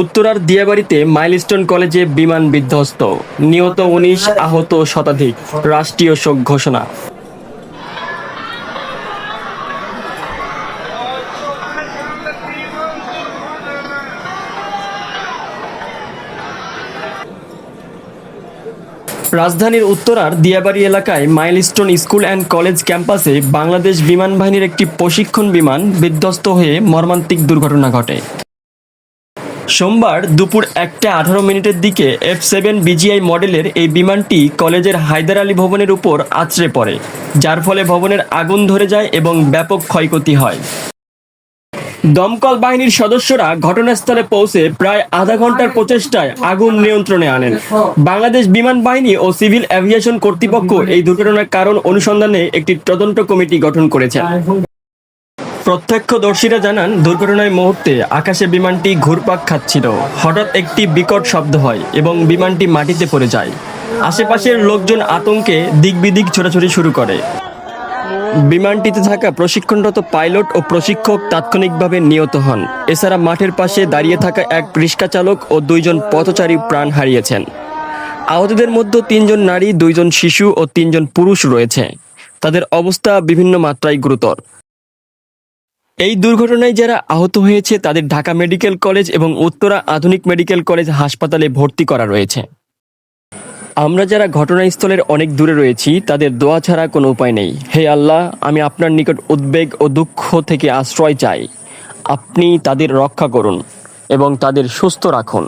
উত্তরার দিয়াবাড়িতে মাইলস্টোন কলেজে বিমান বিধ্বস্ত, নিহত ১৯, আহত শতাধিক, রাষ্ট্রীয় শোক ঘোষণা। রাজধানীর উত্তরার দিয়াবাড়ি এলাকায় মাইলস্টোন স্কুল অ্যান্ড কলেজ ক্যাম্পাসে বাংলাদেশ বিমান বাহিনীর একটি প্রশিক্ষণ বিমান বিধ্বস্ত হয়ে মর্মান্তিক দুর্ঘটনা ঘটে। সোমবার দুপুর ১টা ১৮ মিনিটের দিকে F-7 BGI মডেলের এই বিমানটি কলেজের হায়দার আলী ভবনের উপর আছড়ে পড়ে, যার ফলে ভবনের আগুন ধরে যায় এবং ব্যাপক ক্ষয়ক্ষতি হয়। দমকল বাহিনীর সদস্যরা ঘটনাস্থলে পৌঁছে প্রায় আধা ঘন্টার প্রচেষ্টায় আগুন নিয়ন্ত্রণে আনেন। বাংলাদেশ বিমান বাহিনী ও সিভিল এভিয়েশন কর্তৃপক্ষ এই দুর্ঘটনার কারণ অনুসন্ধানে একটি তদন্ত কমিটি গঠন করেছে। প্রত্যক্ষদর্শীরা জানান, দুর্ঘটনার মুহূর্তে আকাশে বিমানটি ঘুরপাক খাচ্ছিল। হঠাৎ একটি বিকট শব্দ হয় এবং বিমানটি মাটিতে পড়ে যায়। আশেপাশের লোকজন আতঙ্কে দিকবিদিক ছোটাছুটি শুরু করে। বিমানটিতে থাকা প্রশিক্ষণরত পাইলট ও প্রশিক্ষক তাৎক্ষণিকভাবে নিহত হন। এছাড়া মাঠের পাশে দাঁড়িয়ে থাকা এক রিক্সা চালক ও ২ জন পথচারী প্রাণ হারিয়েছেন। আহতদের মধ্যে ৩ জন নারী, ২ জন শিশু ও ৩ জন পুরুষ রয়েছে। তাদের অবস্থা বিভিন্ন মাত্রায় গুরুতর। এই দুর্ঘটনায় যারা আহত হয়েছে তাদের ঢাকা মেডিকেল কলেজ এবং উত্তরা আধুনিক মেডিকেল কলেজ হাসপাতালে ভর্তি করা রয়েছে। আমরা যারা ঘটনাস্থলের অনেক দূরে রয়েছি তাদের দোয়া ছাড়া কোনো উপায় নেই। হে আল্লাহ, আমি আপনার নিকট উদ্বেগ ও দুঃখ থেকে আশ্রয় চাই। আপনি তাদের রক্ষা করুন এবং তাদের সুস্থ রাখুন।